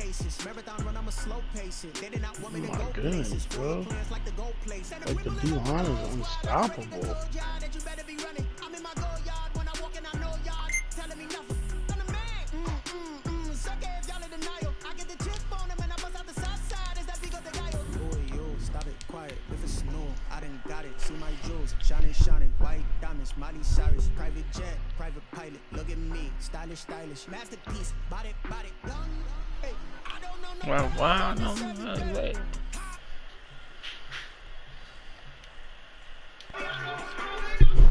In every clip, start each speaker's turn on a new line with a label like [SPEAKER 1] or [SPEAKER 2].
[SPEAKER 1] places. Marathon run, I'm a slow pace it. They did not want me to go
[SPEAKER 2] places. Bro. Like the D-line is unstoppable. I'm in my go yard when I walk in, I know y'all telling me nothing. I'm the man. Suck ass, y'all in denial. I get the chip on them and I bust out the south side. Is that because they got you? Oh, yo, stop it, quiet. If it's snow, I done got it. See my jewels, shining, shining. White diamonds, Miley Cyrus. Private jet, private pilot. Look at me, stylish, stylish. Masterpiece, body, body. Hey, I don't know no.
[SPEAKER 3] Wow, no way.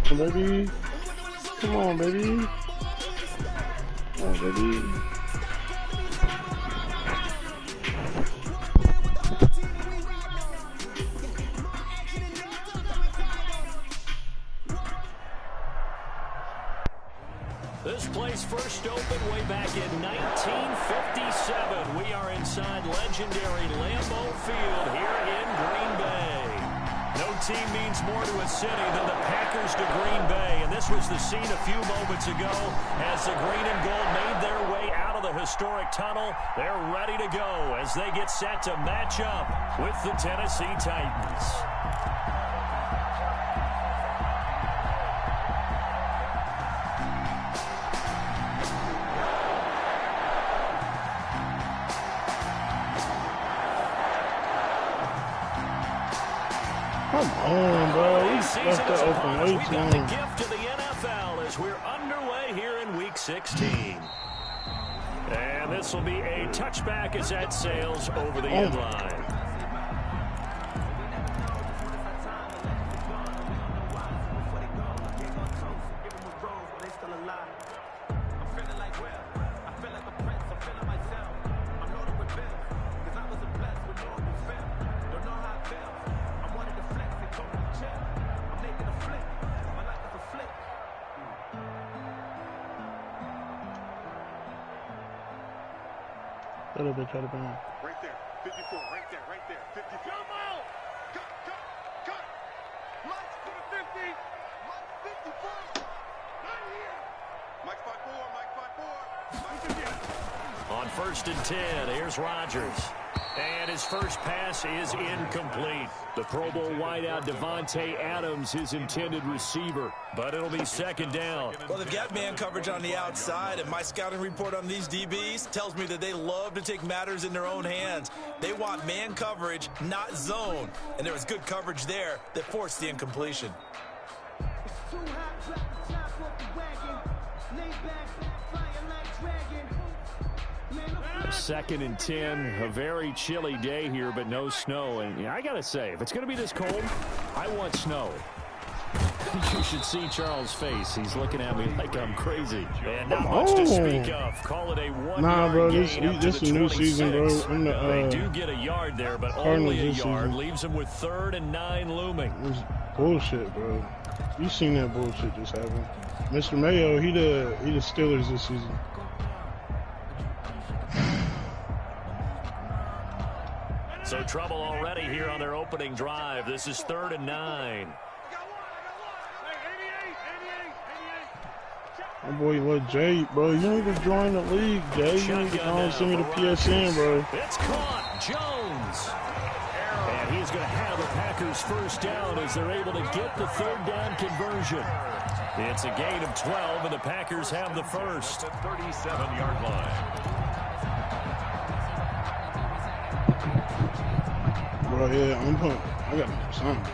[SPEAKER 2] Baby, come on, baby. Come on, baby.
[SPEAKER 4] This place first opened way back in 1957. We are inside legendary Lambeau Field here in Green Bay. No team means more to a city than the Packers to Green Bay, and this was the scene a few moments ago as the green and gold made their way out of the historic tunnel. They're ready to go as they get set to match up with the Tennessee Titans.
[SPEAKER 2] Come on, bro. We left that open way too long.
[SPEAKER 4] The gift to the NFL as we're underway here in Week 16. And this will be a touchback as that sails over the end line.
[SPEAKER 2] Little bit, try to bring him.
[SPEAKER 5] Right there, 54, right there, 54. Come on! Cut! Mike's to the 50. Mike's 54. Not here. Mike's 5-4,
[SPEAKER 4] On 1st and 10, here's Rodgers. And his first pass is incomplete. The Pro Bowl wideout Devontae Adams, his intended receiver. But it'll be second down.
[SPEAKER 6] Well, they've got man coverage on the outside, and my scouting report on these DBs tells me that they love to take matters in their own hands. They want man coverage, not zone. And there was good coverage there that forced the incompletion.
[SPEAKER 4] Second and 10, a very chilly day here, but no snow. And I got to say, if it's going to be this cold, I want snow. You should see Charles' face. He's looking at me like I'm crazy. And not much to speak of. Call it a 1
[SPEAKER 2] Nah, bro,
[SPEAKER 4] yard
[SPEAKER 2] this
[SPEAKER 4] gain up to
[SPEAKER 2] is
[SPEAKER 4] the
[SPEAKER 2] a new
[SPEAKER 4] 26.
[SPEAKER 2] season, bro.
[SPEAKER 4] They do get a yard there, but only a yard. Leaves them with 3rd and 9 looming.
[SPEAKER 2] It's bullshit, bro. You seen that bullshit just happen. Mr. Mayo, he the Steelers this season.
[SPEAKER 4] So trouble already here on their opening drive. This is 3rd and 9.
[SPEAKER 2] My boy, what, Jay, bro, you need to join the league, Jay. You need to come and send me the PSN, bro.
[SPEAKER 4] It's caught. Jones. And he's going to have the Packers first down as they're able to get the 3rd down conversion. It's a gain of 12, and the Packers have the first. 37-yard line.
[SPEAKER 2] Bro, yeah, I'm pumped. I got something.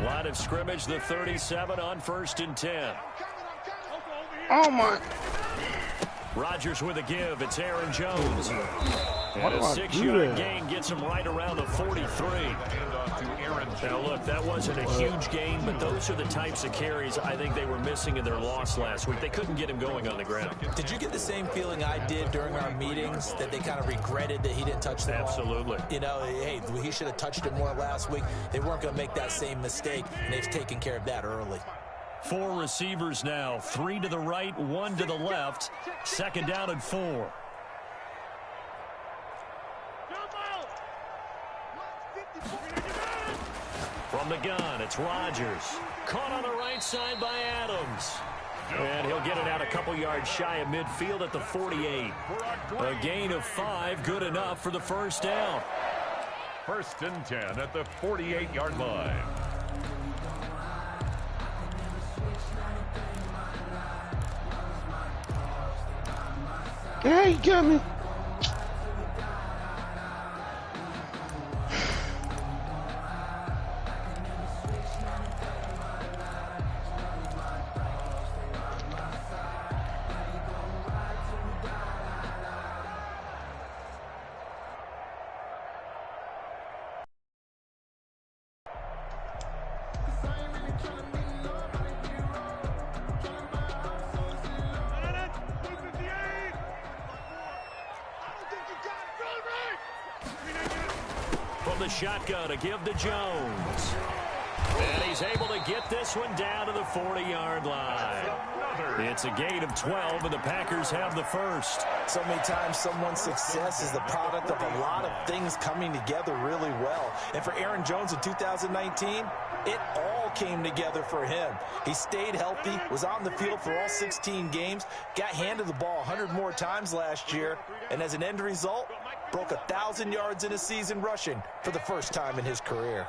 [SPEAKER 4] Line of scrimmage, the 37 on 1st and 10.
[SPEAKER 2] Oh, my.
[SPEAKER 4] Rodgers with a give. It's Aaron Jones. And a 6-yard gain gets him right around the 43. Now, look, that wasn't a huge gain, but those are the types of carries I think they were missing in their loss last week. They couldn't get him going on the ground.
[SPEAKER 6] Did you get the same feeling I did during our meetings, that they kind of regretted that he didn't touch the ball?
[SPEAKER 4] Absolutely.
[SPEAKER 6] You know, hey, he should have touched it more last week. They weren't going to make that same mistake, and they've taken care of that early.
[SPEAKER 4] 4 receivers now, 3 to the right, 1 to the left. 2nd down and 4. From the gun, it's Rodgers. Caught on the right side by Adams. And he'll get it out a couple yards shy of midfield at the 48. A gain of 5, good enough for the first down.
[SPEAKER 7] 1st and 10 at the 48-yard line.
[SPEAKER 2] Hey, you got me.
[SPEAKER 4] From the shotgun to give to Jones. And he's able to get this one down to the 40-yard line. It's a gain of 12, and the Packers have the first.
[SPEAKER 6] So many times someone's success is the product of a lot of things coming together really well. And for Aaron Jones in 2019, it all came together for him. He stayed healthy, was on the field for all 16 games, got handed the ball 100 more times last year, and as an end result, broke 1,000 yards in a season rushing for the first time in his career.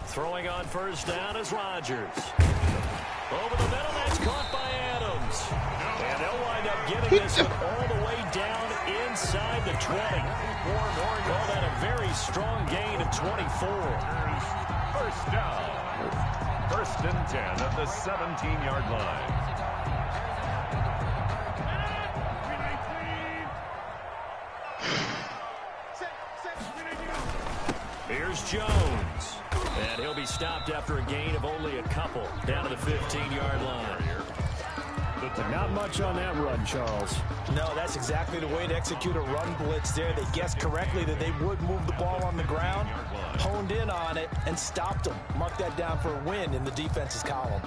[SPEAKER 4] Throwing on first down is Rodgers. Over the middle, that's caught by Adams. And they'll wind up getting this one all the way down inside the 20. Call that a very strong gain of 24.
[SPEAKER 7] First down. 1st and 10 at the 17-yard line.
[SPEAKER 4] Here's Jones. And he'll be stopped after a gain of only a couple, down to the 15-yard line.
[SPEAKER 8] Not much on that run, Charles.
[SPEAKER 6] No, that's exactly the way to execute a run blitz there. They guessed correctly that they would move the ball on the ground, honed in on it, and stopped them. Mark that down for a win in the defense's column.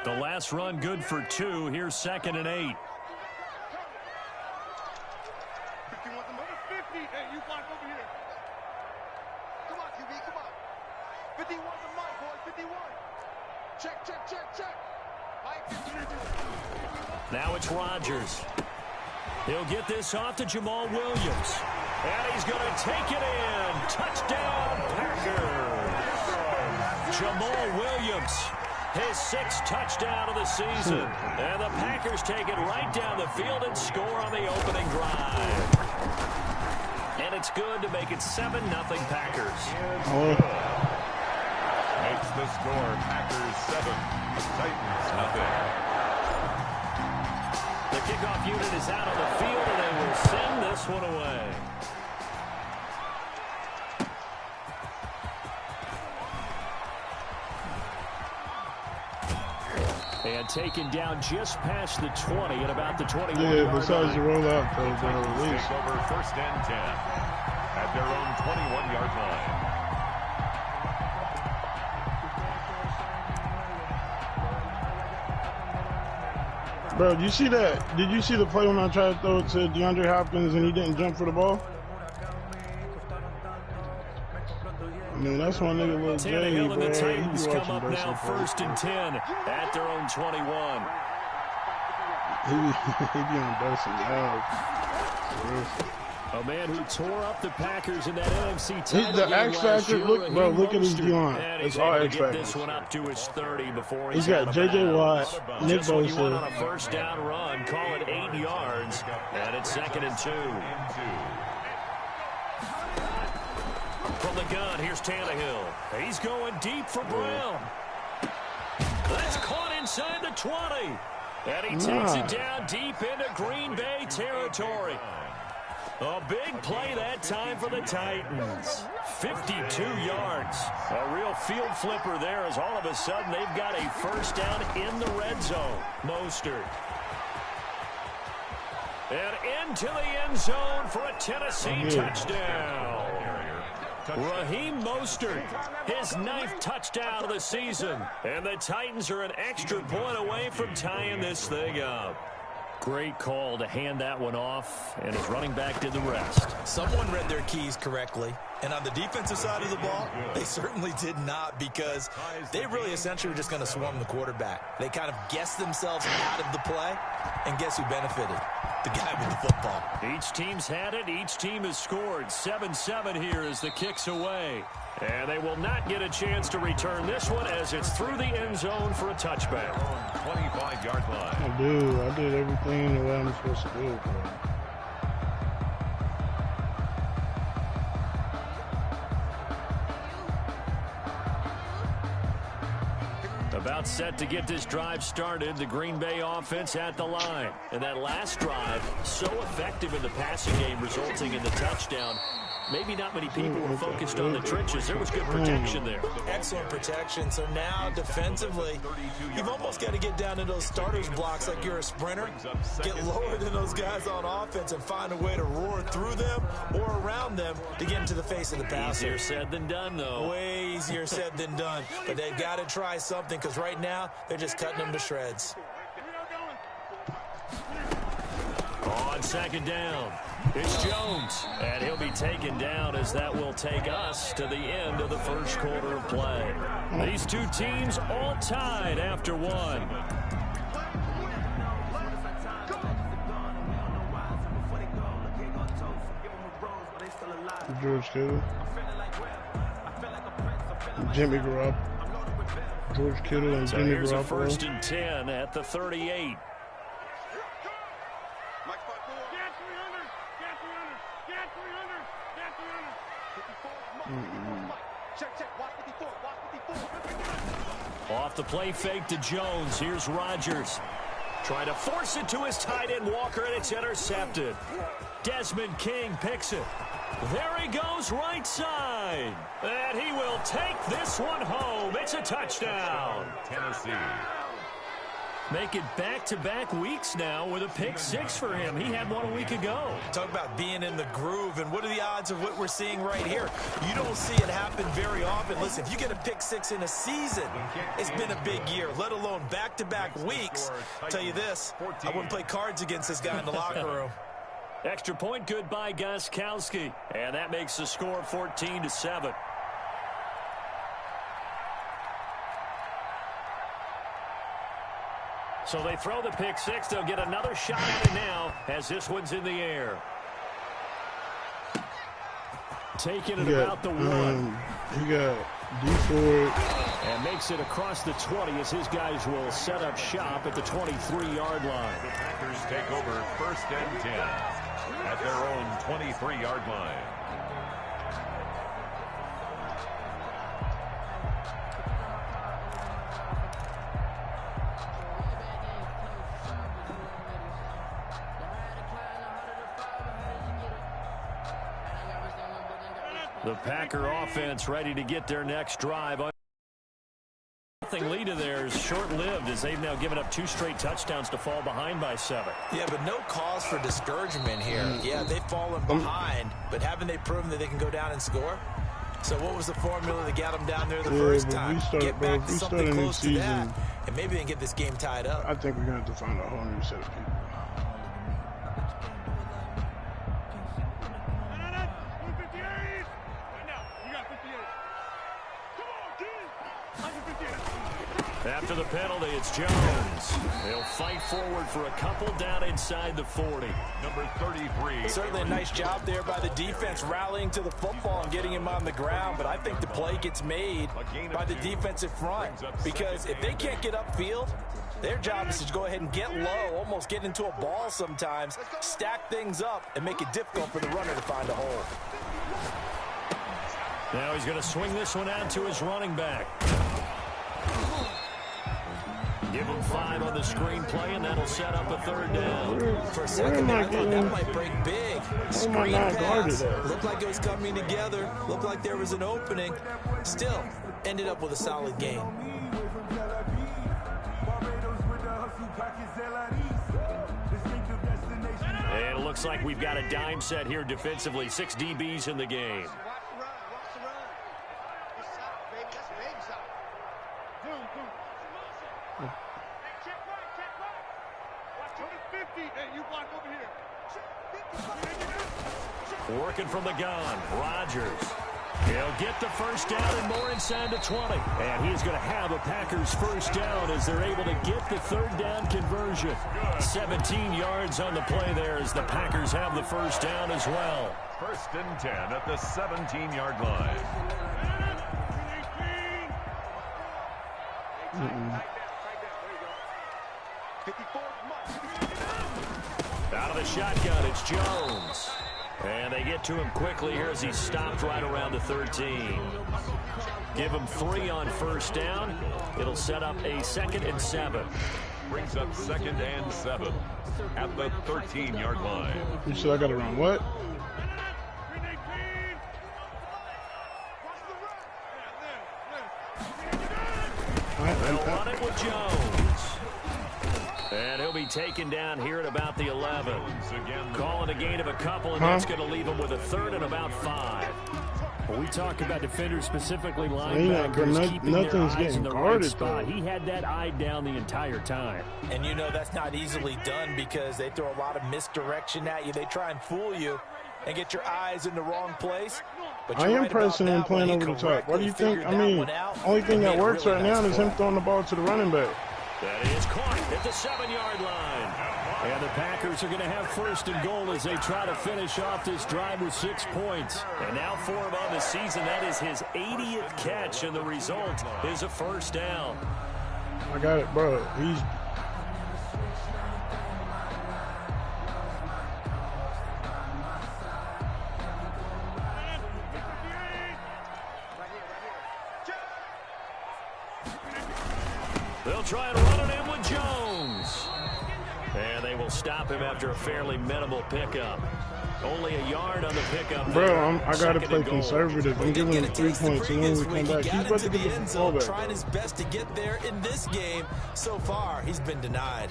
[SPEAKER 4] The last run good for 2. Here's 2nd and 8. Now it's Rodgers. He'll get this off to Jamal Williams. And he's going to take it in. Touchdown, Packers. Jamal Williams, his 6th touchdown of the season. And the Packers take it right down the field and score on the opening drive. And it's good to make it 7-0 Packers.
[SPEAKER 7] Makes the score Packers 7, Titans nothing.
[SPEAKER 4] The kickoff unit is out on the field, and they will send this one away. And taken down just past the 20 at about the 21-yard line.
[SPEAKER 2] Yeah, besides the rollout, they're going to release.
[SPEAKER 7] Take over 1st and 10 at their own 21-yard line.
[SPEAKER 2] Bro, did you see that? Did you see the play when I tried to throw it to DeAndre Hopkins and he didn't jump for the ball? I mean, that's my nigga Lil J,
[SPEAKER 4] Tannehill and the
[SPEAKER 2] bro.
[SPEAKER 4] Titans come up now 1st and 10 at their own 21.
[SPEAKER 2] He be on Dawson now.
[SPEAKER 4] A man who tore up the Packers in that NFC title
[SPEAKER 2] The
[SPEAKER 4] game
[SPEAKER 2] X
[SPEAKER 4] last
[SPEAKER 2] Factor,
[SPEAKER 4] year.
[SPEAKER 2] look at his D-line.
[SPEAKER 4] And
[SPEAKER 2] It's
[SPEAKER 4] he's
[SPEAKER 2] all
[SPEAKER 4] able to
[SPEAKER 2] X
[SPEAKER 4] get this
[SPEAKER 2] Factors.
[SPEAKER 4] one up to his 30 before
[SPEAKER 2] He's
[SPEAKER 4] he's
[SPEAKER 2] got
[SPEAKER 4] out of
[SPEAKER 2] J.J.
[SPEAKER 4] bounds.
[SPEAKER 2] Watt, Nick
[SPEAKER 4] Just what you want on
[SPEAKER 2] Bosa.
[SPEAKER 4] a first down run. Call it 8 yards, and it's 2nd and 2. From the gun, here's Tannehill. He's going deep for Brown. That's caught inside the 20. And he takes it down deep into Green Bay territory. A big play that time for the Titans. 52 yards. A real field flipper there as all of a sudden they've got a first down in the red zone. Mostert. And into the end zone for a Tennessee touchdown. Raheem Mostert, his 9th touchdown of the season. And the Titans are an extra point away from tying this thing up. Great call to hand that one off, and his running back did the rest.
[SPEAKER 6] Someone read their keys correctly, and on the defensive side of the ball, they certainly did not, because they really essentially were just going to swarm the quarterback. They kind of guessed themselves out of the play, and guess who benefited? The guy with the football.
[SPEAKER 4] Each team's had it. Each team has scored. 7-7 here as the kick's away. And they will not get a chance to return this one as it's through the end zone for a touchback.
[SPEAKER 7] 25-yard line.
[SPEAKER 2] I did everything the way I'm supposed to do it, bro.
[SPEAKER 4] About set to get this drive started, the Green Bay offense at the line. And that last drive, so effective in the passing game, resulting in the touchdown. Maybe not many people were focused on the trenches. There was good protection there.
[SPEAKER 6] Excellent protection. So now, defensively, you've almost got to get down to those starters blocks like you're a sprinter. Get lower than those guys on offense and find a way to roar through them or around them to get into the face of the passer.
[SPEAKER 4] Easier said than done, though.
[SPEAKER 6] Way easier said than done. But they've got to try something, because right now, they're just cutting them to shreds.
[SPEAKER 4] On second down, it's Jones, and he'll be taken down as that will take us to the end of the first quarter of play. These two teams all tied after one.
[SPEAKER 2] George Kittle, Jimmy Garoppolo, George Kittle and
[SPEAKER 4] So
[SPEAKER 2] Jimmy
[SPEAKER 4] here's a
[SPEAKER 2] Garoppolo.
[SPEAKER 4] 1st and 10 at the 38. Off the play fake to Jones. Here's Rodgers. Trying to force it to his tight end Walker, and it's intercepted. Desmond King picks it. There he goes, right side. And he will take this one home. It's a touchdown.
[SPEAKER 7] Tennessee.
[SPEAKER 4] Make it back-to-back weeks now with a pick 6 for him. He had one a week ago.
[SPEAKER 6] Talk about being in the groove, and what are the odds of what we're seeing right here? You don't see it happen very often. Listen, if you get a pick 6 in a season, it's been a big year, let alone back-to-back weeks. I'll tell you this, I wouldn't play cards against this guy in the locker room.
[SPEAKER 4] Extra point good by Gostkowski, and that makes the score 14-7. So they throw the pick 6. They'll get another shot at it now as this one's in the air. Taking it about the 1.
[SPEAKER 2] He got D4.
[SPEAKER 8] And makes it across the 20 as his guys will set up shop at the 23-yard line.
[SPEAKER 7] The Packers take over 1st and 10 at their own 23-yard line.
[SPEAKER 4] The Packer offense ready to get their next drive. Nothing lead to theirs short-lived as they've now given up 2 straight touchdowns to fall behind by 7.
[SPEAKER 6] Yeah, but no cause for discouragement here. Yeah, they've fallen behind, but haven't they proven that they can go down and score? So what was the formula that got them down there the first time? Get back to something close to that, and maybe they can get this game tied up.
[SPEAKER 2] I think we're going to have to find a whole new set of people.
[SPEAKER 4] After the penalty, it's Jones. He'll fight forward for a couple down inside the 40.
[SPEAKER 7] Number 33.
[SPEAKER 6] Certainly a nice job there by the defense rallying to the football and getting him on the ground, but I think the play gets made by the defensive front, because if they can't get upfield, their job is to go ahead and get low, almost get into a ball sometimes, stack things up, and make it difficult for the runner to find a hole.
[SPEAKER 4] Now he's going to swing this one out to his running back. Give him 5 on the screen play, and that'll set up a 3rd down.
[SPEAKER 6] For a second there, I thought that might break big. Screen pass. Looked like it was coming together. Looked like there was an opening. Still, ended up with a solid game.
[SPEAKER 4] And it looks like we've got a dime set here defensively. 6 DBs in the game. Working from the gun, Rodgers. He'll get the first down and more inside the 20. And he's going to have a Packers first down as they're able to get the third down conversion. 17 yards on the play there as the Packers have the first down as well.
[SPEAKER 7] 1st and 10 at the 17-yard line.
[SPEAKER 4] Out of the shotgun, it's Jones. And they get to him quickly here as he stopped right around the 13. Give him 3 on first down. It'll set up a 2nd and 7.
[SPEAKER 7] Brings up 2nd and 7 at the 13-yard line.
[SPEAKER 2] You said I got to run what?
[SPEAKER 4] They'll run it with Jones. And he'll be taken down here at about the 11. Calling a gain of a couple, and that's going to leave him with a 3rd and about 5.
[SPEAKER 8] Well, we talk about defenders, specifically linebackers, keeping their eyes in the right spot. He had that eye down the entire time.
[SPEAKER 6] And you know that's not easily done because they throw a lot of misdirection at you. They try and fool you and get your eyes in the wrong place. But
[SPEAKER 2] I am pressing and playing over the top. What do you think? I mean, only thing that works right now is him throwing the ball to the running back.
[SPEAKER 4] That is caught at the 7-yard line.
[SPEAKER 8] And the Packers are going to have 1st and goal as they try to finish off this drive with 6 points.
[SPEAKER 4] And now for him on the season, that is his 80th catch, and the result is a first down.
[SPEAKER 2] I got it, bro. He's...
[SPEAKER 4] They'll try and run it in with Jones. And they will stop him after a fairly minimal pickup. Only a yard on the pickup.
[SPEAKER 2] Bro, I got to play conservative. I'm giving him 3 points, and then we come back. He's about to get the ball back.
[SPEAKER 6] Trying his best to get there in this game. So far, he's been denied.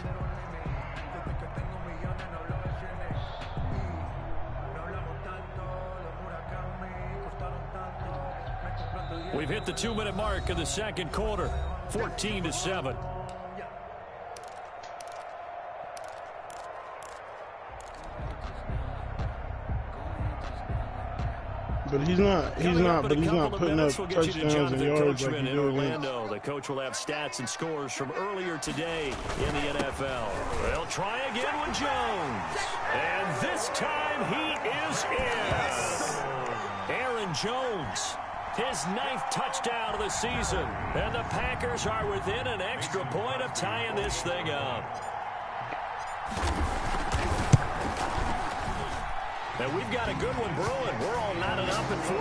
[SPEAKER 4] We've hit the 2-minute mark of the 2nd quarter. 14-7.
[SPEAKER 2] But he's not putting up touchdowns and yards like he did
[SPEAKER 4] Orlando. The coach will have stats and scores from earlier today in the NFL. They'll try again with Jones. And this time he is in. Aaron Jones, his 9th touchdown of the season. And the Packers are within an extra point of tying this thing up. And we've got a good one brewing. We're all knotted up at 14.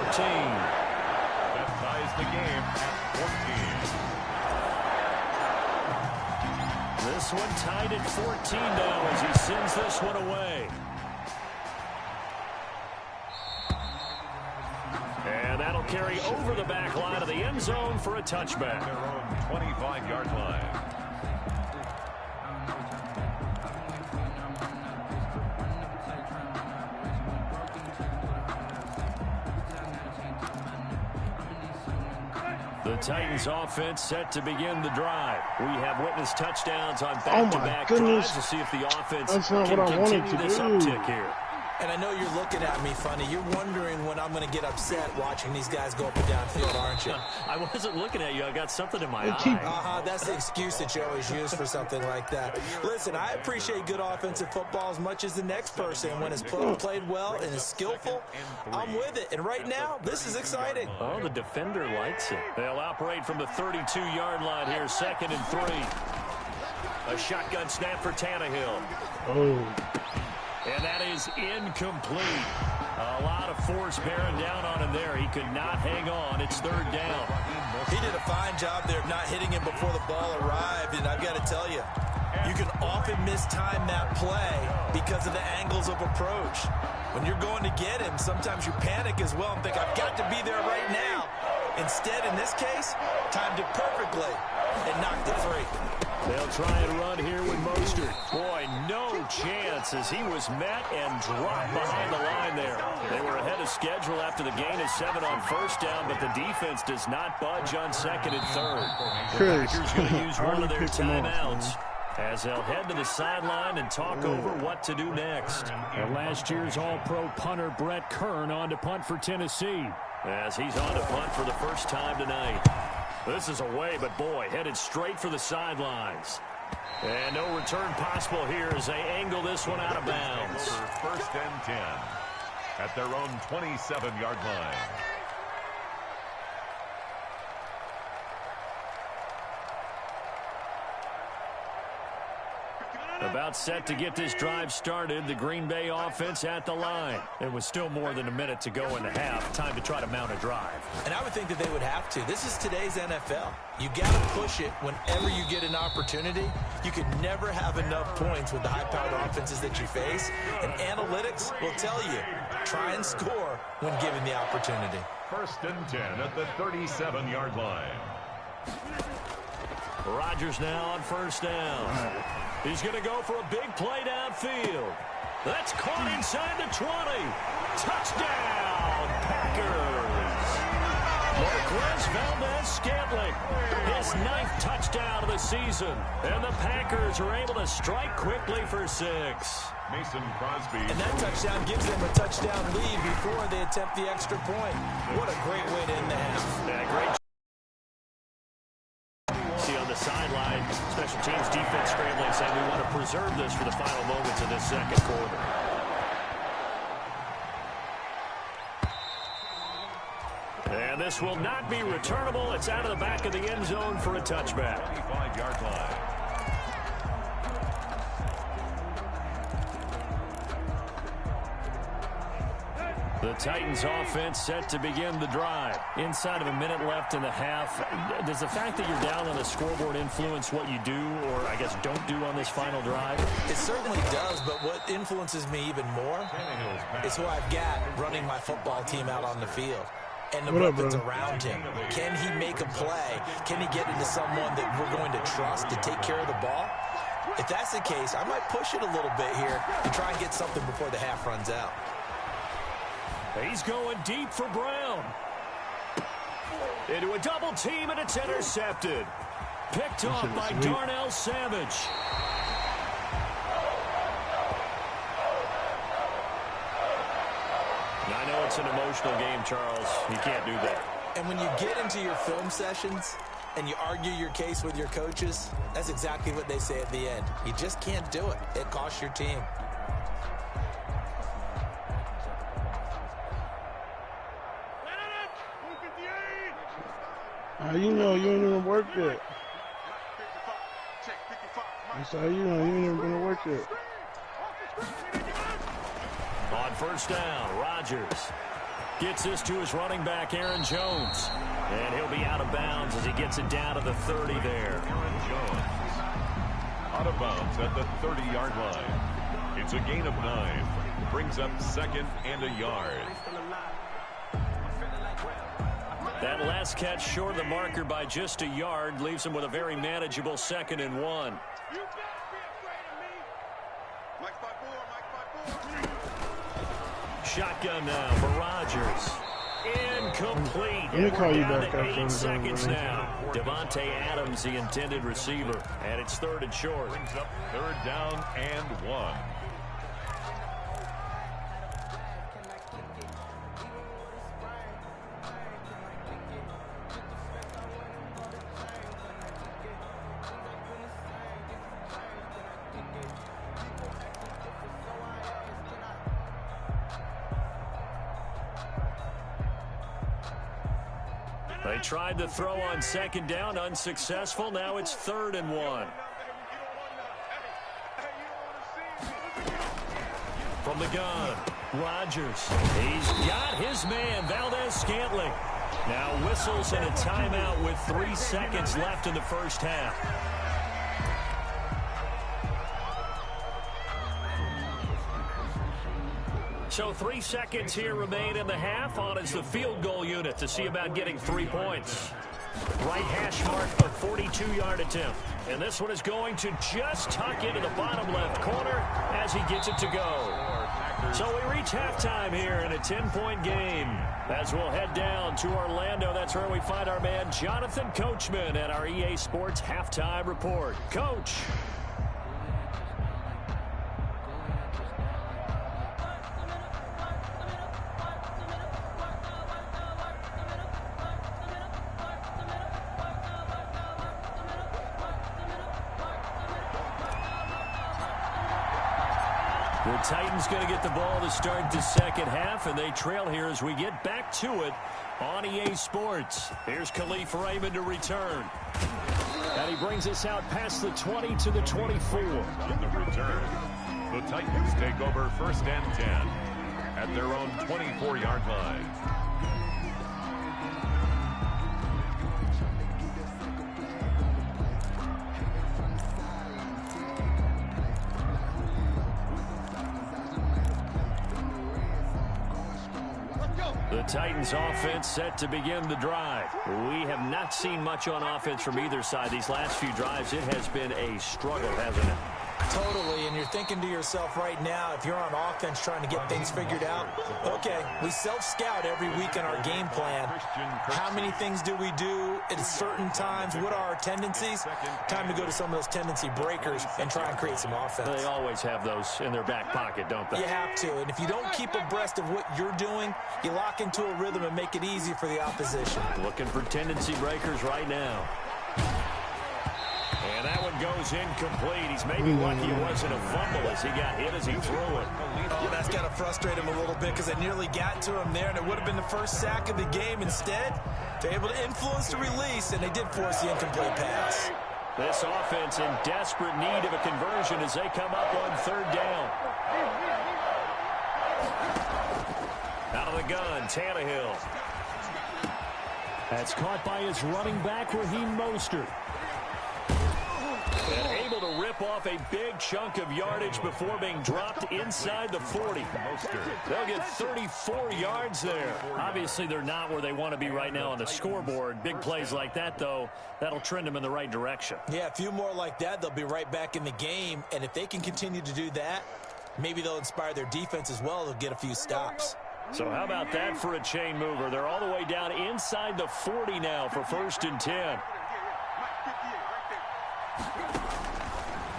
[SPEAKER 7] That ties the game at 14.
[SPEAKER 4] This one tied at 14 now as he sends this one away. And that'll carry over the back line of the end zone for a touchback.
[SPEAKER 7] Their own 25-yard line.
[SPEAKER 4] The Titans offense set to begin the drive. We have witnessed touchdowns on back-to-back drives to see if the offense can continue this uptick here.
[SPEAKER 6] And I know you're looking at me funny. You're wondering when I'm going to get upset watching these guys go up and down field, aren't you?
[SPEAKER 4] I wasn't looking at you. I got something in my eye.
[SPEAKER 6] That's the excuse that you always use for something like that. Listen, I appreciate good offensive football as much as the next person. When it's played well and is skillful, I'm with it. And right now, this is exciting.
[SPEAKER 4] Oh, the defender likes it. They'll operate from the 32-yard line here, 2nd and 3. A shotgun snap for Tannehill.
[SPEAKER 2] Oh.
[SPEAKER 4] And that is incomplete. A lot of force bearing down on him there. He could not hang on. It's 3rd down.
[SPEAKER 6] He did a fine job there of not hitting him before the ball arrived. And I've got to tell you, you can often mistime that play because of the angles of approach. When you're going to get him, sometimes you panic as well and think, I've got to be there right now. Instead, in this case, timed it perfectly and knocked it free.
[SPEAKER 4] They'll try and run here with Mostert. Boy, no chance as he was met and dropped behind the line there. They were ahead of schedule after the gain of 7 on first down, but the defense does not budge on 2nd and 3rd. The Packers going to use one of their timeouts. as they'll head to the sideline and talk over what to do next.
[SPEAKER 8] And last year's All-Pro punter Brett Kern on to punt for Tennessee.
[SPEAKER 4] As he's on to punt for the first time tonight. This is away, but boy, headed straight for the sidelines. And no return possible here as they angle this one out of bounds.
[SPEAKER 7] First and 10 at their own 27-yard line.
[SPEAKER 4] About set to get this drive started, the Green Bay offense at the line. It was still more than a minute to go in the half. Time to try to mount a drive.
[SPEAKER 6] And I would think that they would have to. This is today's NFL. You got to push it whenever you get an opportunity. You can never have enough points with the high-powered offenses that you face. And analytics will tell you, try and score when given the opportunity.
[SPEAKER 7] First and 10 at the 37-yard line.
[SPEAKER 4] Rodgers now on first down. He's going to go for a big play downfield. That's caught inside the 20. Touchdown, Packers. Marquez Valdez-Scantling, his 9th touchdown of the season. And the Packers are able to strike quickly for 6.
[SPEAKER 7] Mason Crosby.
[SPEAKER 6] And that touchdown gives them a touchdown lead before they attempt the extra point. What a great way to end the half.
[SPEAKER 4] Yeah, great. On the sideline, special teams defense scrambling, saying we want to preserve this for the final moments of this second quarter. And this will not be returnable. It's out of the back of the end zone for a touchback.
[SPEAKER 7] 25-yard line.
[SPEAKER 4] The Titans offense set to begin the drive. Inside of a minute left in the half. Does the fact that you're down on the scoreboard influence what you do, or I guess don't do on this final drive?
[SPEAKER 6] It certainly does, but what influences me even more is who I've got running my football team out on the field. And the weapons around him. Can he make a play? Can he get into someone that we're going to trust to take care of the ball? If that's the case, I might push it a little bit here to try and get something before the half runs out.
[SPEAKER 4] He's going deep for Brown. Into a double team, and it's intercepted. Picked off by Darnell Savage. I know it's an emotional game, Charles. You can't do that.
[SPEAKER 6] And when you get into your film sessions and you argue your case with your coaches, that's exactly what they say at the end. You just can't do it. It costs your team.
[SPEAKER 2] How you know you ain't even worked yet? That's how you know you ain't even gonna work yet.
[SPEAKER 4] On first down, Rodgers gets this to his running back, Aaron Jones. And he'll be out of bounds as he gets it down to the 30 there.
[SPEAKER 7] Aaron Jones out of bounds at the 30-yard line. It's a gain of 9. Brings up 2nd and a yard.
[SPEAKER 4] That last catch short of the marker by just a yard leaves him with a very manageable 2nd and 1. Shotgun now for Rodgers. Incomplete.
[SPEAKER 2] Let me call you
[SPEAKER 4] Down
[SPEAKER 2] back
[SPEAKER 4] to
[SPEAKER 2] after
[SPEAKER 4] 8
[SPEAKER 2] I'm
[SPEAKER 4] seconds
[SPEAKER 2] done.
[SPEAKER 4] now. Devontae Adams, the intended receiver. And it's 3rd and short.
[SPEAKER 7] Brings up 3rd down and 1.
[SPEAKER 4] They tried to throw on 2nd down, unsuccessful. Now it's 3rd and 1. From the gun, Rodgers. He's got his man, Valdez-Scantling. Now whistles and a timeout with 3 seconds left in the first half. So 3 seconds here remain in the half. On is the field goal unit to see about getting 3 points. Right hash mark, a 42-yard attempt. And this one is going to just tuck into the bottom left corner as he gets it to go. So we reach halftime here in a 10-point game. As we'll head down to Orlando, that's where we find our man Jonathan Coachman at our EA Sports Halftime Report. Coach. The Titans going to get the ball to start the second half, and they trail here as we get back to it on EA Sports. Here's Khalif Raymond to return. And he brings us out past the 20 to the 24.
[SPEAKER 7] On the return, the Titans take over 1st and 10 at their own 24-yard line.
[SPEAKER 4] The Titans offense set to begin the drive. We have not seen much on offense from either side. These last few drives, it has been a struggle, hasn't it?
[SPEAKER 6] Totally, and you're thinking to yourself right now, if you're on offense trying to get things figured out, okay, we self-scout every week in our game plan. How many things do we do at certain times? What are our tendencies? Time to go to some of those tendency breakers and try and create some offense.
[SPEAKER 4] They always have those in their back pocket, don't they?
[SPEAKER 6] You have to, and if you don't keep abreast of what you're doing, you lock into a rhythm and make it easy for the opposition.
[SPEAKER 4] Looking for tendency breakers right now. And that one goes incomplete. He's maybe lucky it wasn't a fumble as he got hit as he threw it.
[SPEAKER 6] Oh, that's got to frustrate him a little bit because I nearly got to him there, and it would have been the first sack of the game. Instead, they're able to influence the release, and they did force the incomplete pass.
[SPEAKER 4] This offense in desperate need of a conversion as they come up on 3rd down. Out of the gun, Tannehill.
[SPEAKER 8] That's caught by his running back, Raheem Mostert.
[SPEAKER 4] And able to rip off a big chunk of yardage before being dropped inside the 40. They'll get 34 yards there.
[SPEAKER 8] Obviously, they're not where they want to be right now on the scoreboard. Big plays like that, though, that'll trend them in the right direction.
[SPEAKER 6] Yeah, a few more like that, they'll be right back in the game. And if they can continue to do that, maybe they'll inspire their defense as well. They'll get a few stops.
[SPEAKER 4] So how about that for a chain mover? They're all the way down inside the 40 now for 1st and 10.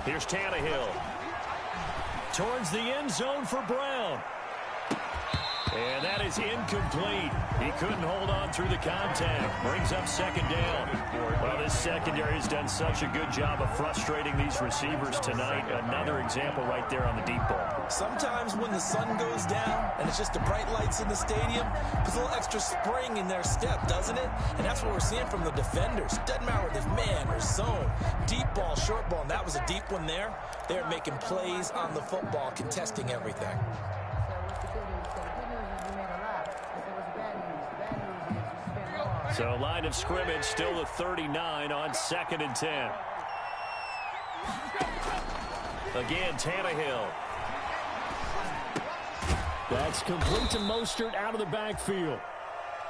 [SPEAKER 4] Here's Tannehill. Towards the end zone for Brown. And that is incomplete. He couldn't hold on through the contact. Brings up 2nd down. Well, this secondary has done such a good job of frustrating these receivers tonight. Another example right there on the deep ball.
[SPEAKER 6] Sometimes when the sun goes down and it's just the bright lights in the stadium, there's a little extra spring in their step, doesn't it? And that's what we're seeing from the defenders. Doesn't matter whether it's man or zone. Deep ball, short ball, and that was a deep one there. They're making plays on the football, contesting everything.
[SPEAKER 4] So line of scrimmage still the 39 on 2nd and 10. Again, Tannehill.
[SPEAKER 8] That's complete to Mostert out of the backfield.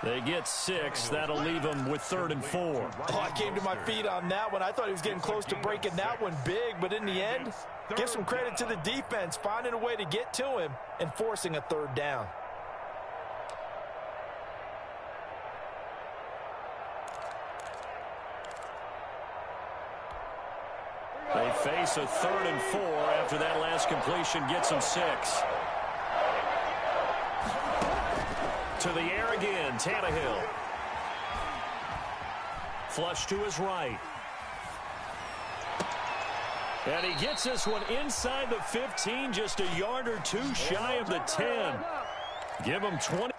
[SPEAKER 4] They get 6. That'll leave them with 3rd and 4.
[SPEAKER 6] Oh, I came to my feet on that one. I thought he was getting close to breaking that one big, but in the end, give some credit to the defense, finding a way to get to him and forcing a 3rd down.
[SPEAKER 4] They face a 3rd and 4 after that last completion gets them 6. To the air again, Tannehill. Flush to his right. And he gets this one inside the 15, just a yard or two shy of the 10. Give him 20.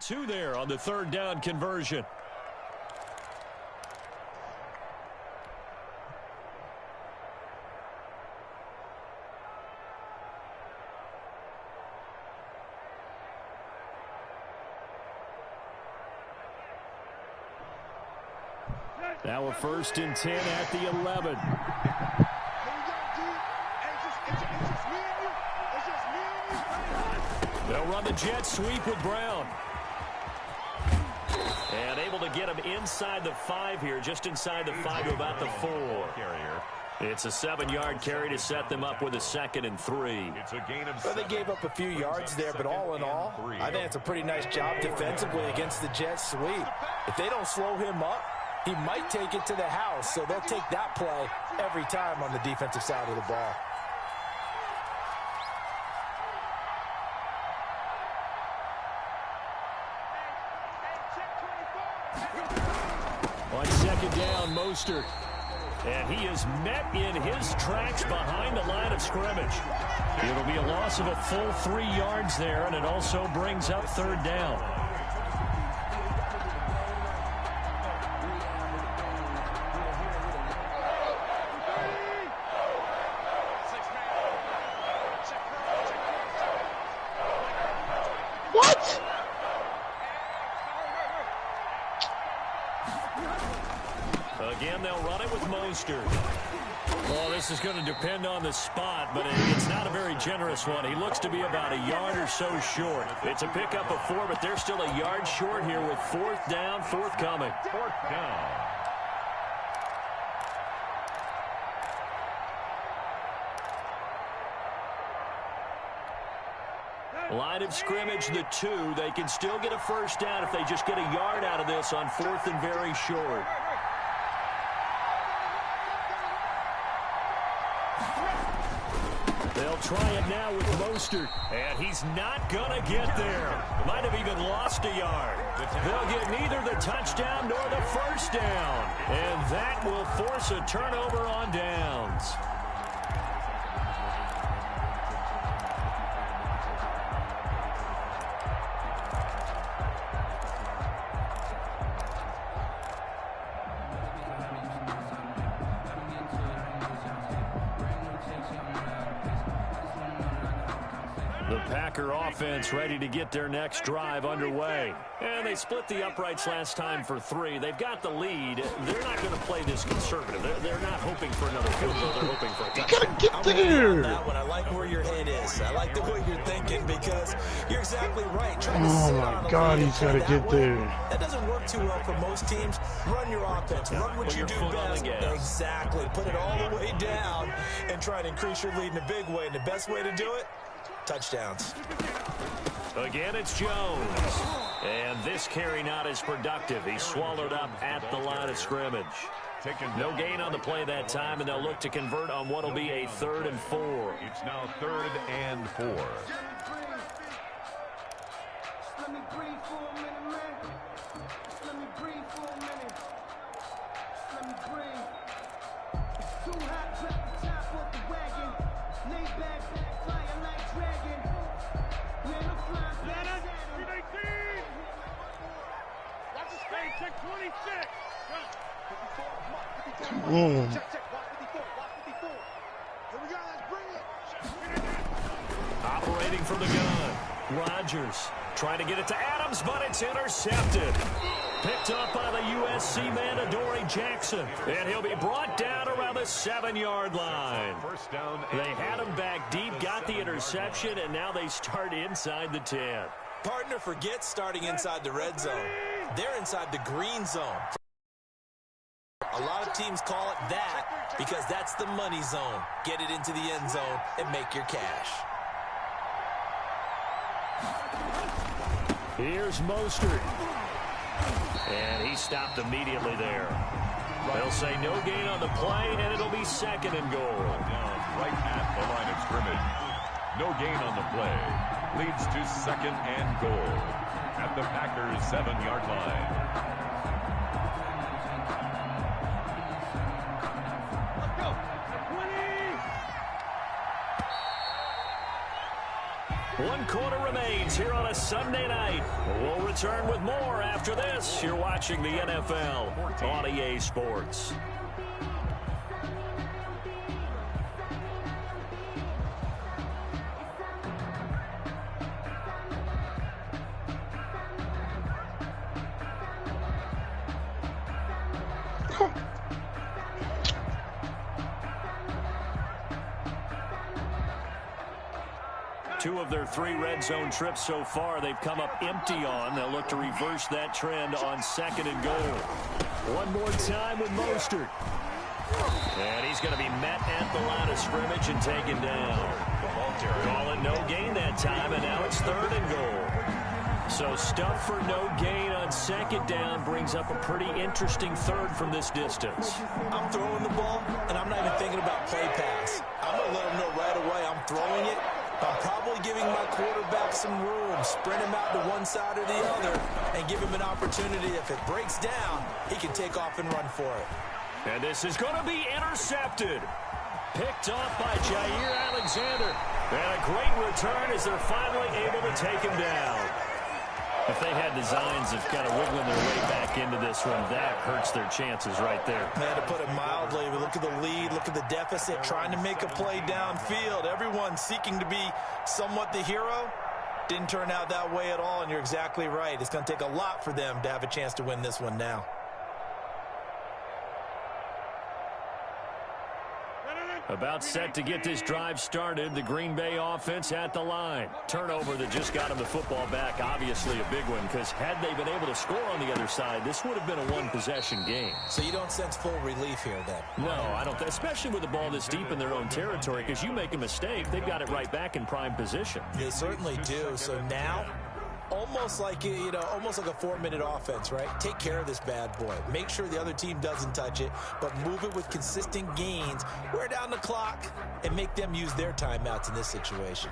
[SPEAKER 4] Two there on the third down conversion. Now a 1st and 10 at the 11. They'll run the jet sweep with Brown. And able to get him inside the 5 here, just inside the 5 to about the 4. It's a 7-yard carry to set them up with a 2nd and 3.
[SPEAKER 7] It's a gain of 7.
[SPEAKER 6] Well, they gave up a few yards there, but all in all, I think it's a pretty nice job defensively against the jet sweep. If they don't slow him up, he might take it to the house, so they'll take that play every time on the defensive side of the ball.
[SPEAKER 4] On 2nd down, Mostert. And he is met in his tracks behind the line of scrimmage. It'll be a loss of a full 3 yards there, and it also brings up 3rd down.
[SPEAKER 2] What?
[SPEAKER 4] Again, they'll run it with Mostert. Well, this is going to depend on the spot, but it's not a very generous one. He looks to be about a yard or so short. It's a pickup of 4, but they're still a yard short here with 4th down, forthcoming.
[SPEAKER 7] 4th down.
[SPEAKER 4] Line of scrimmage, the 2. They can still get a 1st down if they just get a yard out of this on 4th and very short. They'll try it now with Mostert, and he's not going to get there. Might have even lost a yard. They'll get neither the touchdown nor the 1st down, and that will force a turnover on downs. The Packer offense ready to get their next drive underway. And they split the uprights last time for 3. They've got the lead. They're not going to play this conservative. They're not hoping for another field goal. They're hoping for a touchdown.
[SPEAKER 2] You gotta get there.
[SPEAKER 6] That one. I like where your head is. I like the way you're thinking because you're exactly right.
[SPEAKER 2] Oh my God, he's got to get there.
[SPEAKER 6] That doesn't work too well for most teams. Run your offense. Run what you do best. Exactly. Put it all the way down and try to increase your lead in a big way. And the best way to do it, touchdowns.
[SPEAKER 4] Again, it's Jones. And this carry not as productive. He's swallowed up at the line of scrimmage. No gain on the play that time, and they'll look to convert on what will be a 3rd and 4.
[SPEAKER 7] It's now 3rd and 4.
[SPEAKER 5] Let me breathe for a minute, man. Let me breathe for a minute. Let me breathe. It's too hot, drop the top off the wagon. Lay back, fire like dragon. Man, I'm flying back. Watch the stage, check 26.
[SPEAKER 2] Boom.
[SPEAKER 5] Check, watch 54, watch 54. Here we go, let's bring it.
[SPEAKER 4] Operating from the gun. Rodgers trying to get it to Adams, but it's intercepted. Picked up by the USC man, Adoree Jackson. And he'll be brought down around the 7-yard line.
[SPEAKER 7] 1st down.
[SPEAKER 4] They had him back deep, got the interception, and now they start inside the 10.
[SPEAKER 6] Partner, forget starting inside the red zone. They're inside the green zone. A lot of teams call it that because that's the money zone. Get it into the end zone and make your cash.
[SPEAKER 4] Here's Mostert. And he stopped immediately there. They'll say no gain on the play, and it'll be 2nd and goal.
[SPEAKER 7] Down right at the line of scrimmage. No gain on the play. Leads to 2nd and goal at the Packers' 7-yard line.
[SPEAKER 4] 1 quarter remains here on a Sunday night. We'll return with more after this. You're watching the NFL on EA Sports. Two of their 3 red zone trips so far, they've come up empty on. They'll look to reverse that trend on 2nd and goal. One more time with Mostert. And he's going to be met at the line of scrimmage and taken down. Call it no gain that time, and now it's 3rd and goal. So stuff for no gain on 2nd down brings up a pretty interesting 3rd from this distance.
[SPEAKER 6] I'm throwing the ball, and I'm not even thinking about play pass. I'm going to let them know right away I'm throwing it. I'm probably giving my quarterback some room, sprint him out to one side or the other, and give him an opportunity. If it breaks down, he can take off and run for it.
[SPEAKER 4] And this is going to be intercepted. Picked off by Jair Alexander. And a great return as they're finally able to take him down. If they had designs of kind of wiggling their way back into this one, that hurts their chances right there.
[SPEAKER 6] Man, to put it mildly, look at the lead, look at the deficit, trying to make a play downfield. Everyone seeking to be somewhat the hero. Didn't turn out that way at all, and you're exactly right. It's going to take a lot for them to have a chance to win this one now.
[SPEAKER 4] About set to get this drive started. The Green Bay offense at the line. Turnover that just got him the football back. Obviously a big one, because had they been able to score on the other side, this would have been a one-possession game.
[SPEAKER 6] So you don't sense full relief here then?
[SPEAKER 4] No, I don't. Especially with the ball this deep in their own territory, because you make a mistake, they've got it right back in prime position.
[SPEAKER 6] They certainly do. So now, almost like a 4-minute offense, right? Take care of this bad boy. Make sure the other team doesn't touch it, but move it with consistent gains. Wear down the clock and make them use their timeouts in this situation.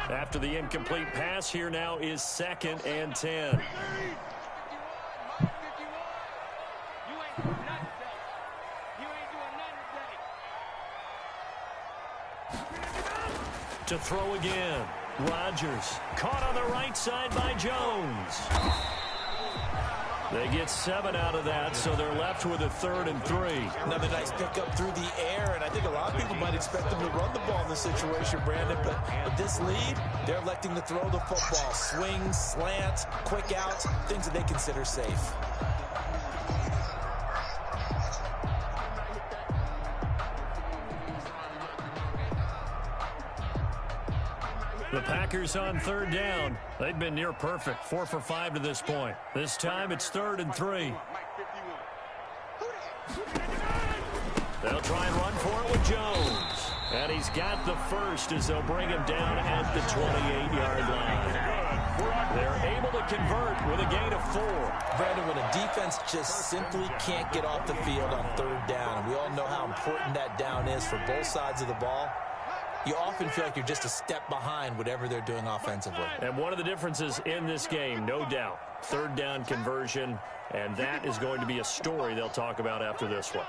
[SPEAKER 4] After the incomplete pass, here now is 2nd and 10. To throw again. Rodgers caught on the right side by Jones. They get 7 out of that, so they're left with a 3rd and 3.
[SPEAKER 6] Another nice pickup through the air, and I think a lot of people might expect them to run the ball in this situation, Brandon, but with this lead, they're electing to throw the football. Swings, slants, quick outs, things that they consider safe.
[SPEAKER 4] The Packers on 3rd down. They've been near perfect, 4 for 5 to this point. This time it's 3rd and 3. They'll try and run for it with Jones. And he's got the first as they'll bring him down at the 28-yard line. They're able to convert with a gain of 4.
[SPEAKER 6] Brandon, when a defense just simply can't get off the field on 3rd down, and we all know how important that down is for both sides of the ball, you often feel like you're just a step behind whatever they're doing offensively.
[SPEAKER 4] And one of the differences in this game, no doubt, 3rd down conversion, and that is going to be a story they'll talk about after this one.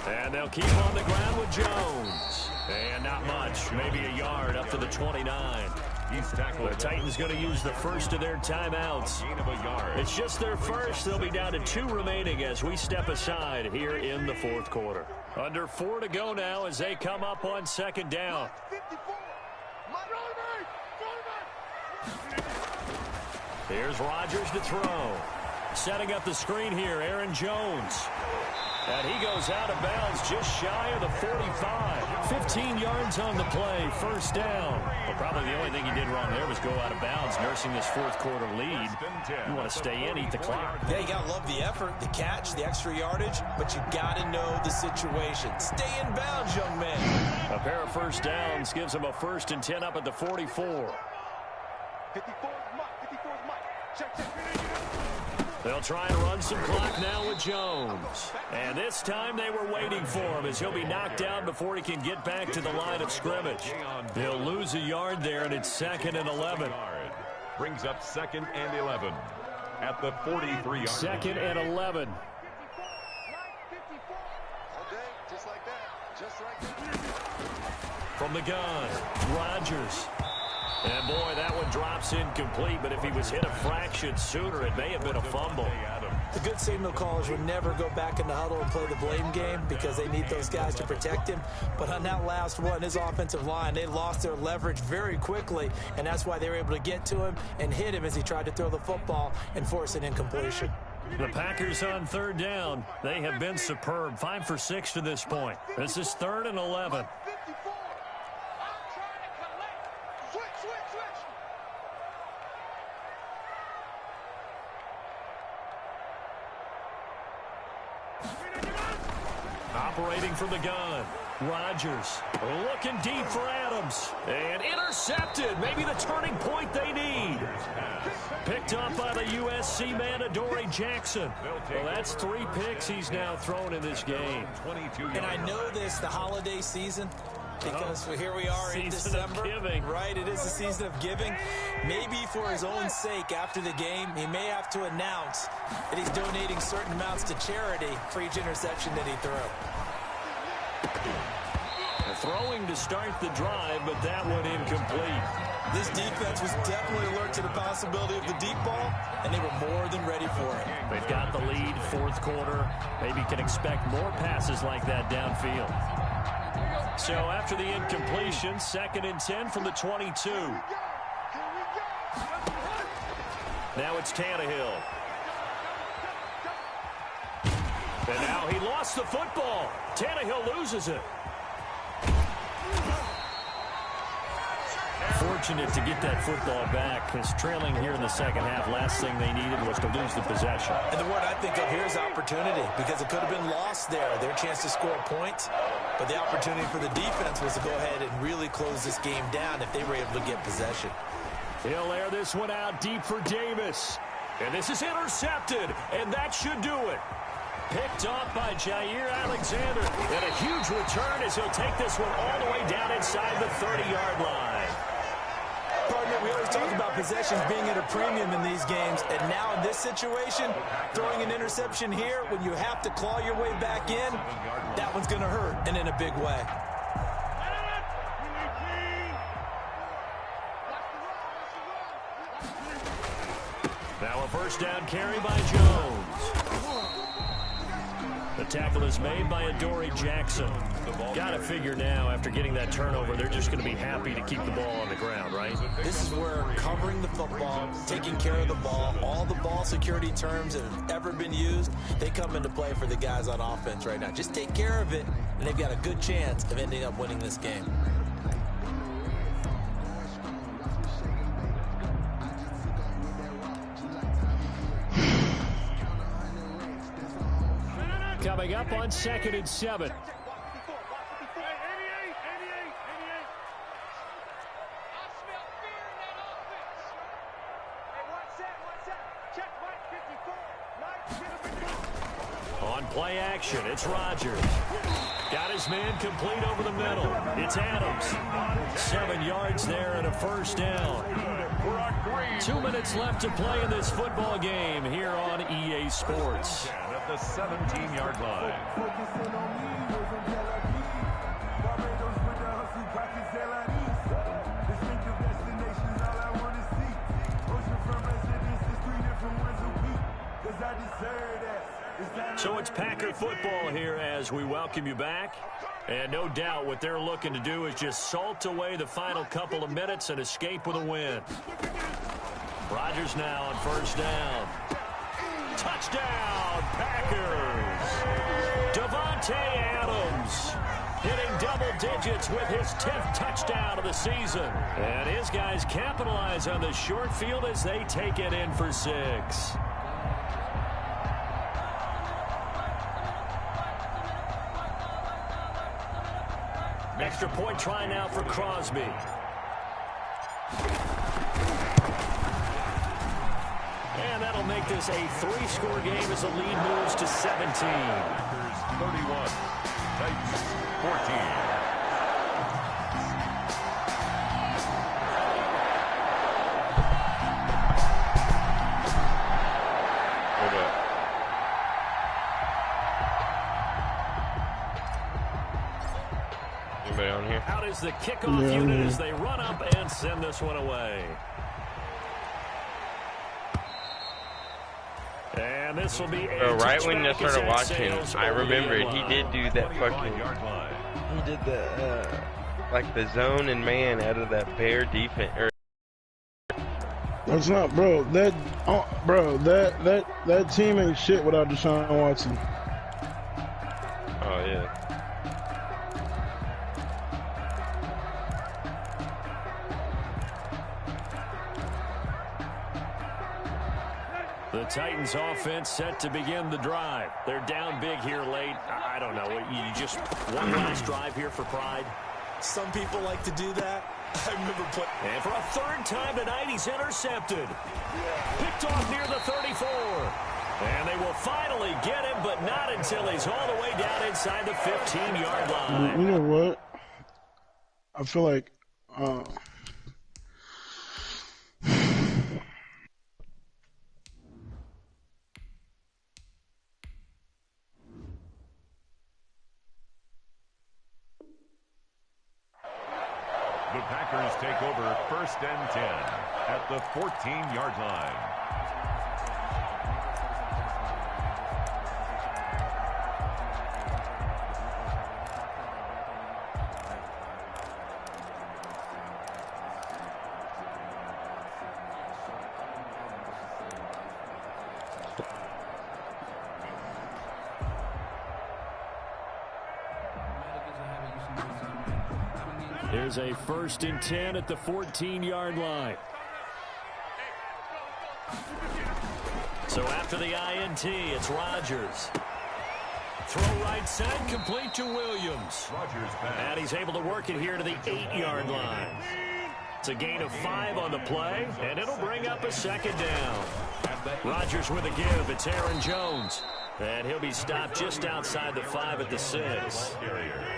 [SPEAKER 4] And they'll keep on the ground with Jones. And not much, maybe a yard up to the 29. The Titans going to use the first of their timeouts. It's just their first. They'll be down to 2 remaining as we step aside here in the 4th quarter. Under 4 to go now as they come up on 2nd down. Here's Rodgers to throw. Setting up the screen here, Aaron Jones. And he goes out of bounds just shy of the 45. 15 yards on the play, 1st down. But probably the only thing he did wrong there was go out of bounds, nursing this 4th quarter lead. You want to stay in, eat the clock.
[SPEAKER 6] Yeah, you got to love the effort, the catch, the extra yardage, but you got to know the situation. Stay in bounds, young man.
[SPEAKER 4] A pair of 1st downs gives him a 1st and 10 up at the 44. They'll try and run some clock now with Jones. And this time they were waiting for him as he'll be knocked down before he can get back to the line of scrimmage. He'll lose a yard there, and it's 2nd and 11.
[SPEAKER 7] Brings up 2nd and 11 at the 43-yard line.
[SPEAKER 4] 2nd and 11. From the gun, Rodgers. And, boy, that one drops incomplete, but if he was hit a fraction sooner, it may have been a fumble.
[SPEAKER 6] The good signal callers would never go back in the huddle and play the blame game because they need those guys to protect him. But on that last one, his offensive line, they lost their leverage very quickly, and that's why they were able to get to him and hit him as he tried to throw the football and force an incompletion.
[SPEAKER 4] The Packers on third down. They have been superb. 5 for 6 to this point. This is 3rd and 11. Operating from the gun, Rodgers looking deep for Adams, and intercepted. Maybe the turning point they need. Picked up by the USC man, ddrake Jackson. Well, that's 3 picks he's now thrown in this game.
[SPEAKER 6] And I know this, the holiday season, because here we are in December.
[SPEAKER 4] Giving.
[SPEAKER 6] Right, it is the season of giving. Maybe for his own sake after the game, he may have to announce that he's donating certain amounts to charity for each interception that he threw.
[SPEAKER 4] Throwing to start the drive, but that one incomplete.
[SPEAKER 6] This defense was definitely alert to the possibility of the deep ball, and they were more than ready for it.
[SPEAKER 4] They've got the lead, 4th quarter. Maybe can expect more passes like that downfield. So after the incompletion, 2nd and 10 from the 22. Now it's Tannehill. And now he lost the football. Tannehill loses it. Fortunate to get that football back, because trailing here in the second half, last thing they needed was to lose the possession.
[SPEAKER 6] And the word I think of here is opportunity, because it could have been lost there, their chance to score points. But the opportunity for the defense was to go ahead and really close this game down if they were able to get possession.
[SPEAKER 4] He'll air this one out deep for Davis. And this is intercepted, and that should do it. Picked off by Jair Alexander. And a huge return as he'll take this one all the way down inside the 30-yard line.
[SPEAKER 6] Partner, we always talk about possessions being at a premium in these games, and now in this situation, throwing an interception here when you have to claw your way back in, that one's going to hurt, and in a big way.
[SPEAKER 4] Now a first down carry by Jones. The tackle is made by ddrake Jackson. Got to figure now, after getting that turnover, they're just going to be happy to keep the ball on the ground, right?
[SPEAKER 6] This is where covering the football, taking care of the ball, all the ball security terms that have ever been used, they come into play for the guys on offense right now. Just take care of it, and they've got a good chance of ending up winning this game.
[SPEAKER 4] Coming up on 2nd and 7. On play action, it's Rodgers. Got his man complete over the middle. It's Adams. 7 yards there and a first down. 2 minutes left to play in this football game here on EA Sports.
[SPEAKER 7] At the 17-yard line.
[SPEAKER 4] So it's Packer football here as we welcome you back. And no doubt what they're looking to do is just salt away the final couple of minutes and escape with a win. Rodgers now on first down. Touchdown, Packers. Davante Adams hitting double digits with his 10th touchdown of the season. And his guys capitalize on the short field as they take it in for 6. Extra point try now for Crosby. And that'll make this a 3-score game as the lead moves to 17.
[SPEAKER 7] Packers 31, Titans 14.
[SPEAKER 9] anybody on here.
[SPEAKER 8] Out is the kickoff unit as they run up and send this one away. And this will be
[SPEAKER 9] Bro, right when I started watching, I remembered he did do that fucking, he did the, like the zone and man out of that bear defense.
[SPEAKER 2] That's not, bro. That team ain't shit without Deshaun Watson.
[SPEAKER 9] Oh yeah.
[SPEAKER 8] The Titans offense set to begin the drive. They're down big here late. I don't know. You just one last drive here for pride.
[SPEAKER 6] Some people like to do that. I remember
[SPEAKER 8] and for a third time tonight, he's intercepted. Picked off near the 34. And they will finally get him, but not until he's all the way down inside the 15-yard line.
[SPEAKER 2] You know what? I feel like
[SPEAKER 7] The Packers take over 1st and 10 at the 14-yard line.
[SPEAKER 8] Here's a 1st and 10 at the 14-yard line. So after the INT, it's Rodgers. Throw right side, complete to Williams. And he's able to work it here to the 8-yard line. It's a gain of 5 on the play, and it'll bring up a 2nd down. Rodgers with a give. It's Aaron Jones. And he'll be stopped just outside the 5 at the 6.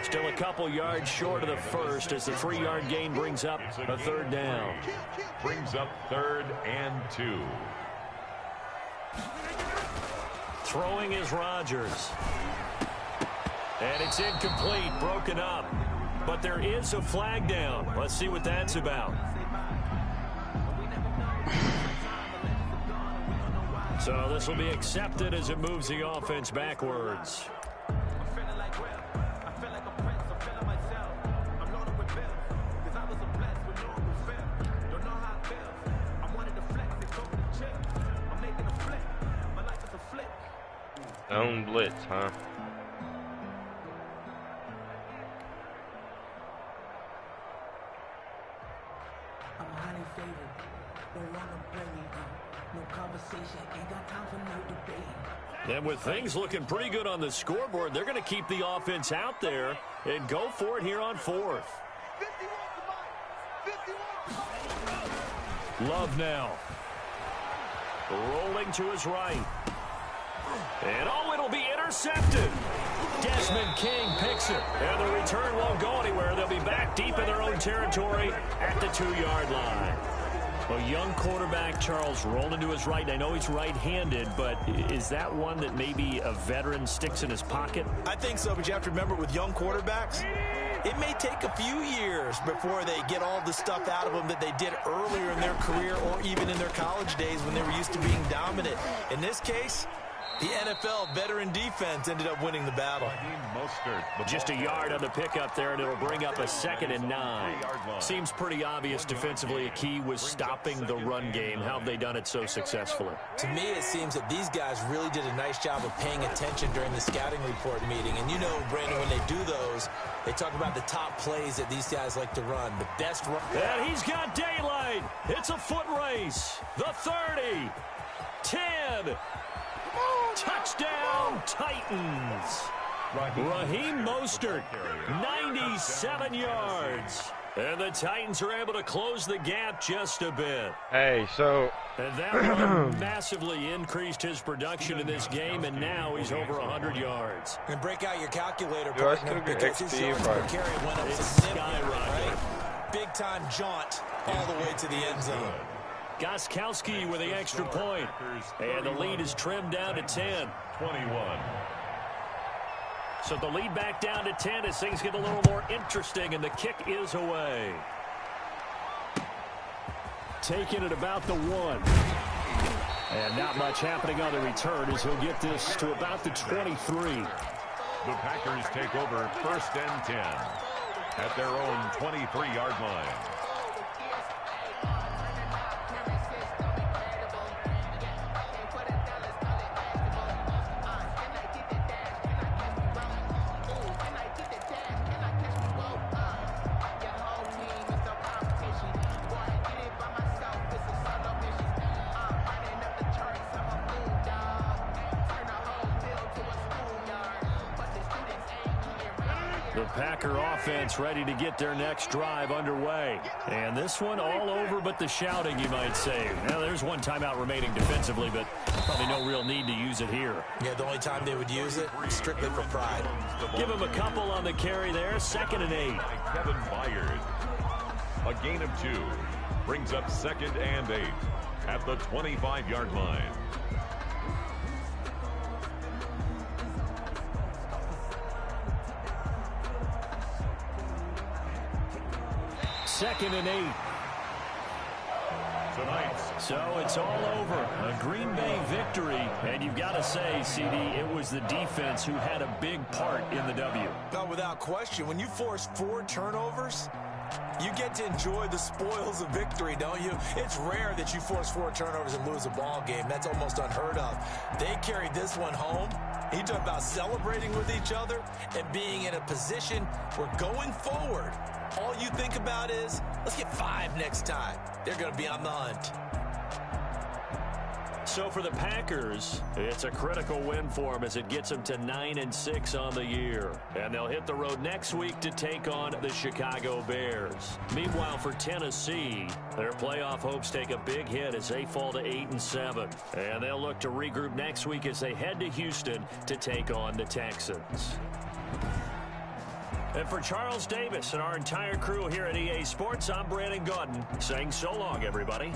[SPEAKER 8] Still a couple yards short of the 1st as the 3-yard gain brings up a 3rd down.
[SPEAKER 7] Brings up 3rd and 2.
[SPEAKER 8] Throwing is Rodgers. And it's incomplete, broken up. But there is a flag down. Let's see what that's about. So this will be accepted as it moves the offense backwards.
[SPEAKER 9] Zone blitz, huh?
[SPEAKER 5] I'm highly favored. Don't wanna play me. No conversation. Ain't got time for no debate.
[SPEAKER 8] And with things looking pretty good on the scoreboard, they're going to keep the offense out there and go for it here on 4th. Love now. Rolling to his right. And it'll be intercepted. Desmond King picks it. And the return won't go anywhere. They'll be back deep in their own territory at the 2-yard line. A young quarterback, Charles, rolling to his right. And I know he's right-handed, but is that one that maybe a veteran sticks in his pocket?
[SPEAKER 6] I think so, but you have to remember with young quarterbacks, it may take a few years before they get all the stuff out of them that they did earlier in their career or even in their college days when they were used to being dominant. In this case, the NFL veteran defense ended up winning the battle.
[SPEAKER 8] Just a yard on the pickup there, and it'll bring up a 2nd and 9. Seems pretty obvious defensively a key was stopping the run game. How have they done it so successfully?
[SPEAKER 6] To me, it seems that these guys really did a nice job of paying attention during the scouting report meeting. And you know, Brandon, when they do those, they talk about the top plays that these guys like to run. The best run.
[SPEAKER 8] And he's got daylight. It's a foot race. The 30. 10. Touchdown, Titans. Raheem Mostert, 97 yards. And the Titans are able to close the gap just a bit.
[SPEAKER 9] Hey, so...
[SPEAKER 8] And that one massively increased his production in this game, and now he's over 100 yards.
[SPEAKER 6] And break out your calculator,
[SPEAKER 9] Do I
[SPEAKER 6] partner,
[SPEAKER 9] still get
[SPEAKER 6] because his yards per carry went up significantly, right? Big-time jaunt all the way to the end zone.
[SPEAKER 8] Gostkowski with the extra point. And the lead is trimmed down to 10.
[SPEAKER 7] 21.
[SPEAKER 8] So the lead back down to 10 as things get a little more interesting, and the kick is away. Taking it about the 1. And not much happening on the return as he'll get this to about the 23.
[SPEAKER 7] The Packers take over 1st and 10 at their own 23-yard line.
[SPEAKER 8] The Packer offense ready to get their next drive underway. And this one all over but the shouting, you might say. Now, there's one timeout remaining defensively, but probably no real need to use it here.
[SPEAKER 6] Yeah, the only time they would use it, strictly for pride.
[SPEAKER 8] Give him a couple on the carry there. 2nd and 8.
[SPEAKER 7] Kevin Byard. A gain of 2 brings up 2nd and 8 at the 25-yard line.
[SPEAKER 8] Second and 8.
[SPEAKER 7] Tonight.
[SPEAKER 8] So it's all over. A Green Bay victory. And you've got to say, CD, it was the defense who had a big part in the W.
[SPEAKER 6] No, without question. When you force 4 turnovers, you get to enjoy the spoils of victory, don't you? It's rare that you force 4 turnovers and lose a ball game. That's almost unheard of. They carried this one home. He talked about celebrating with each other and being in a position where going forward, all you think about is, let's get 5 next time. They're going to be on the hunt.
[SPEAKER 8] So for the Packers, it's a critical win for them as it gets them to 9-6 on the year. And they'll hit the road next week to take on the Chicago Bears. Meanwhile, for Tennessee, their playoff hopes take a big hit as they fall to 8-7. And they'll look to regroup next week as they head to Houston to take on the Texans. And for Charles Davis and our entire crew here at EA Sports, I'm Brandon Gaudin saying so long, everybody.